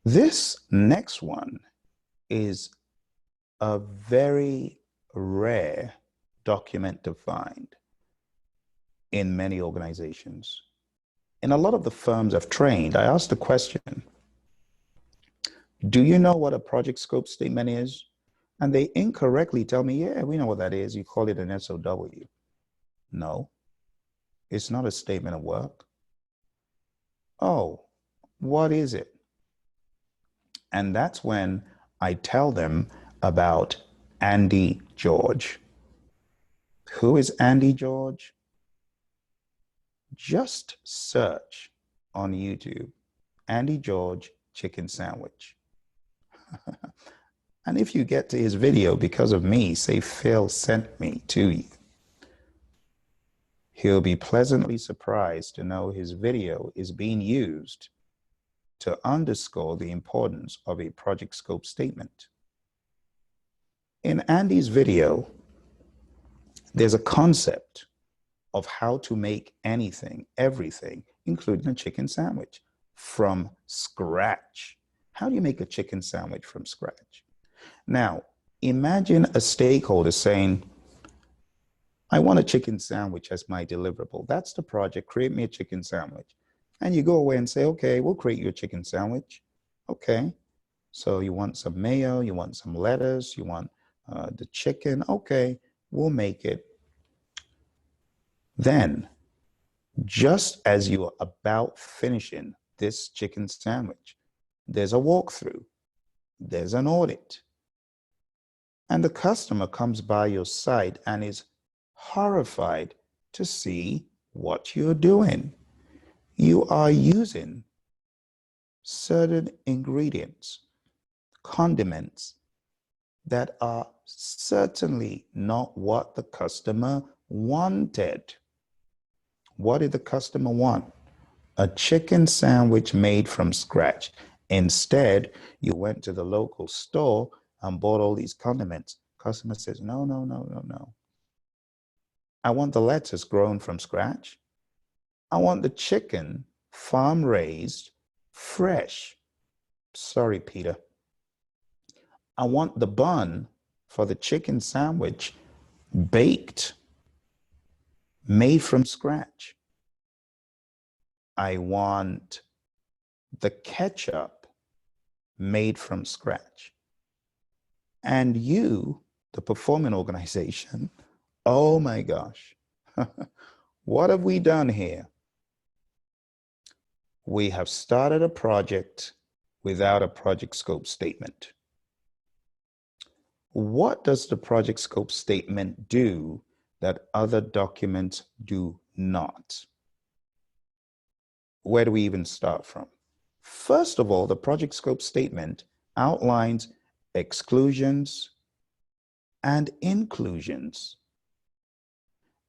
This next one is a very rare document to find in many organizations. In a lot of the firms I've trained, I asked the question, do you know what a project scope statement is? And they incorrectly tell me, yeah, we know what that is. You call it an SOW. No, it's not a statement of work. Oh, what is it? And that's when I tell them about Andy George. Who is Andy George? Just search on YouTube, Andy George chicken sandwich. And if you get to his video because of me, say Phil sent me to you, he'll be pleasantly surprised to know his video is being used to underscore the importance of a project scope statement. In Andy's video, there's a concept of how to make anything, everything, including a chicken sandwich, from scratch. How do you make a chicken sandwich from scratch? Now, imagine a stakeholder saying, I want a chicken sandwich as my deliverable. That's the project, create me a chicken sandwich. And you go away and say, okay, we'll create you a chicken sandwich. Okay, so you want some mayo, you want some lettuce, you want the chicken. Okay, we'll make it. Then, just as you're about finishing this chicken sandwich, there's a walkthrough, there's an audit. And the customer comes by your site and is horrified to see what you're doing. You are using certain ingredients, condiments that are certainly not what the customer wanted. What did the customer want? A chicken sandwich made from scratch. Instead, you went to the local store and bought all these condiments. Customer says, no, no, no, no, no. I want the lettuce grown from scratch. I want the chicken farm raised, fresh. Sorry, Peter. I want the bun for the chicken sandwich baked, made from scratch. I want the ketchup made from scratch. And you, the performing organization, oh my gosh, what have we done here? We have started a project without a project scope statement. What does the project scope statement do that other documents do not? Where do we even start from? First of all, the project scope statement outlines exclusions and inclusions.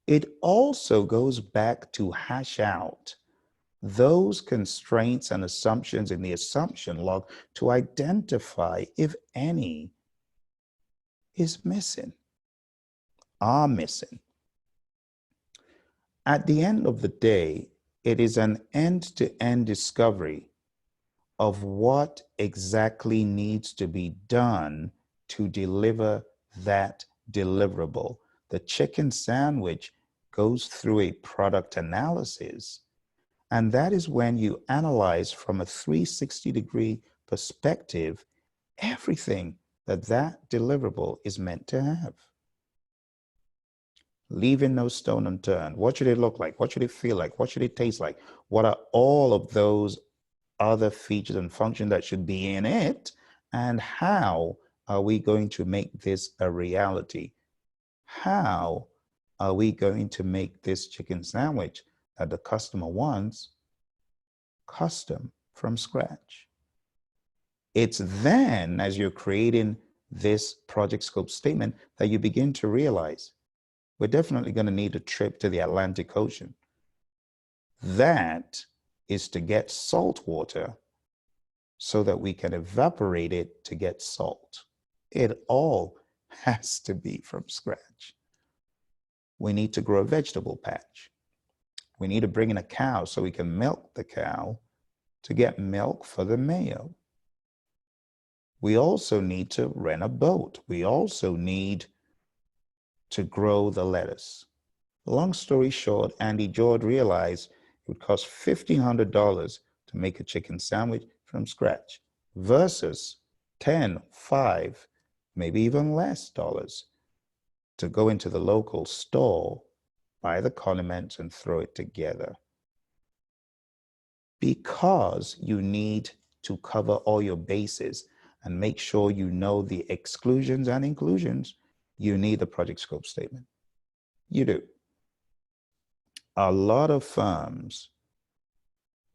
It also goes back to hash out those constraints and assumptions in the assumption log to identify if any is missing, are missing. At the end of the day, it is an end-to-end discovery of what exactly needs to be done to deliver that deliverable. The chicken sandwich goes through a product analysis, and that is when you analyze from a 360-degree perspective everything that deliverable is meant to have. Leaving no stone unturned. What should it look like? What should it feel like? What should it taste like? What are all of those other features and functions that should be in it? And how are we going to make this a reality? How are we going to make this chicken sandwich that the customer wants custom from scratch? It's then, as you're creating this project scope statement, that you begin to realize we're definitely going to need a trip to the Atlantic Ocean. That is to get salt water so that we can evaporate it to get salt. It all has to be from scratch. We need to grow a vegetable patch. We need to bring in a cow so we can milk the cow to get milk for the mayo. We also need to rent a boat. We also need to grow the lettuce. Long story short, Andy George realized it would cost $1,500 to make a chicken sandwich from scratch versus 10, 5, maybe even less dollars to go into the local store, buy the condiments, and throw it together. Because you need to cover all your bases and make sure you know the exclusions and inclusions, you need a project scope statement. You do. A lot of firms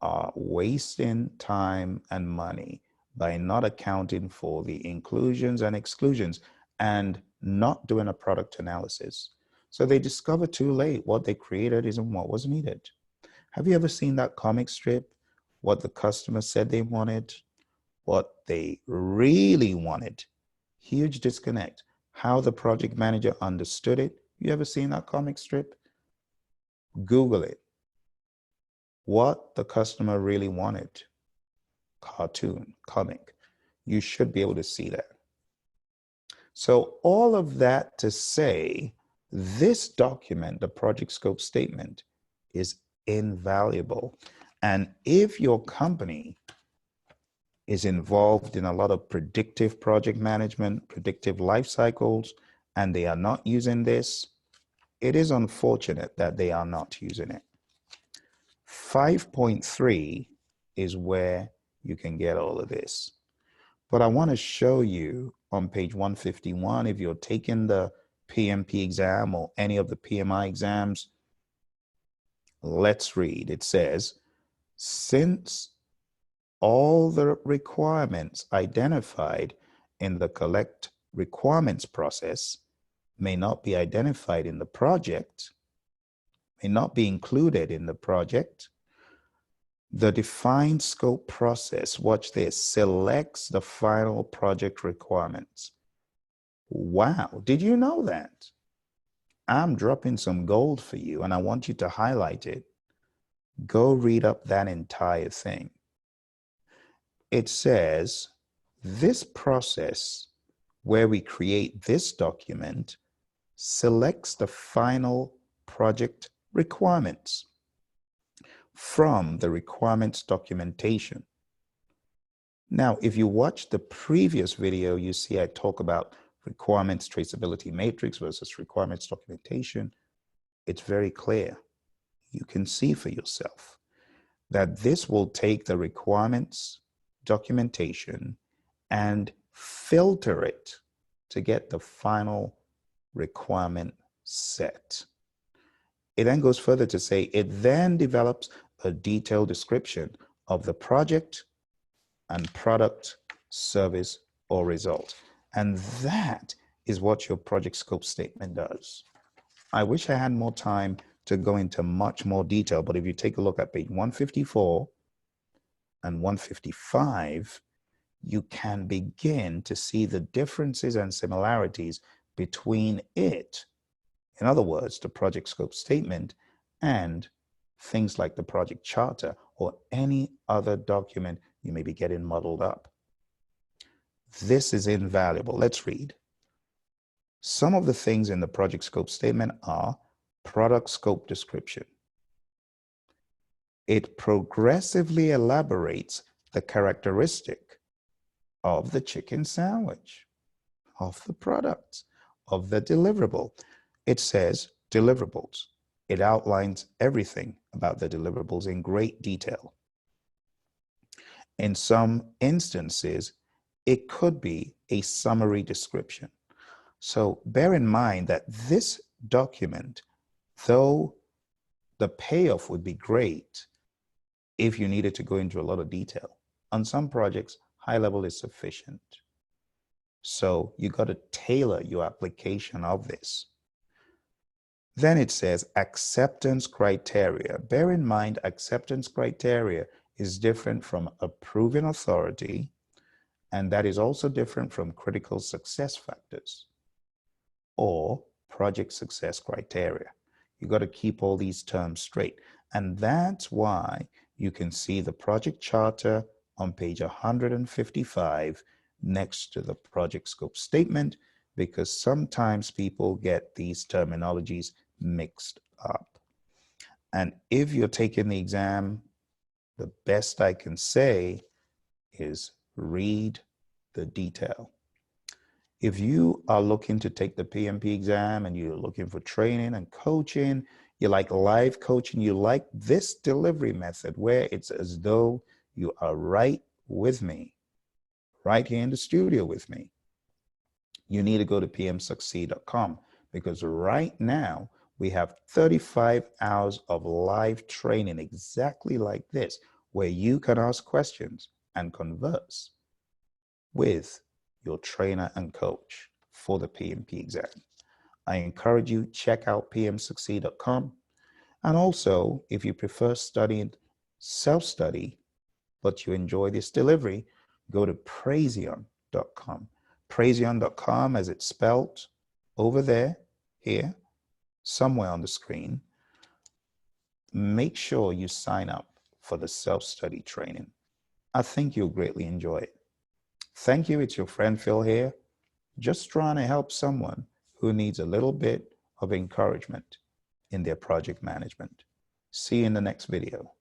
are wasting time and money by not accounting for the inclusions and exclusions and not doing a product analysis. So they discover too late what they created isn't what was needed. Have you ever seen that comic strip? What the customer said they wanted, what they really wanted. Huge disconnect. How the project manager understood it. You ever seen that comic strip? Google it. What the customer really wanted. Cartoon, comic. You should be able to see that. So all of that to say, this document, the project scope statement, is invaluable. And if your company is involved in a lot of predictive project management, predictive life cycles, and they are not using this, it is unfortunate that they are not using it. 5.3 is where you can get all of this. But I want to show you on page 151, if you're taking the PMP exam or any of the PMI exams, let's read. It says, since all the requirements identified in the collect requirements process may not be identified in the project, may not be included in the project, the defined scope process, watch this, selects the final project requirements. Wow, did you know that? I'm dropping some gold for you and I want you to highlight it. Go read up that entire thing. It says this process where we create this document selects the final project requirements from the requirements documentation. Now, if you watch the previous video, you see I talk about requirements traceability matrix versus requirements documentation. It's very clear. You can see for yourself that this will take the requirements documentation and filter it to get the final requirement set. It then goes further to say it then develops a detailed description of the project and product, service, or result. And that is what your project scope statement does. I wish I had more time to go into much more detail, but if you take a look at page 154 and 155, you can begin to see the differences and similarities between it, in other words, the project scope statement, and things like the project charter or any other document you may be getting muddled up. This is invaluable. Let's read. Some of the things in the project scope statement are product scope description. It progressively elaborates the characteristic of the chicken sandwich, of the product, of the deliverable. It says deliverables. It outlines everything about the deliverables in great detail. In some instances, it could be a summary description. So bear in mind that this document, though the payoff would be great if you needed to go into a lot of detail, on some projects, high level is sufficient. So you got to tailor your application of this. Then it says acceptance criteria. Bear in mind, acceptance criteria is different from approving authority, and that is also different from critical success factors or project success criteria. You got to keep all these terms straight. And that's why you can see the project charter on page 155 next to the project scope statement, because sometimes people get these terminologies mixed up. And if you're taking the exam, the best I can say is read the detail. If you are looking to take the PMP exam and you're looking for training and coaching, you like live coaching, you like this delivery method where it's as though you are right with me, right here in the studio with me, you need to go to pmsucceed.com, because right now we have 35 hours of live training exactly like this, where you can ask questions and converse with your trainer and coach for the PMP exam. I encourage you, check out pmsucceed.com. And also, if you prefer studying self-study, but you enjoy this delivery, go to Praizion.com. Praizion.com, as it's spelled over there, here, somewhere on the screen. Make sure you sign up for the self-study training. I think you'll greatly enjoy it. Thank you. It's your friend Phil here, just trying to help someone who needs a little bit of encouragement in their project management. See you in the next video.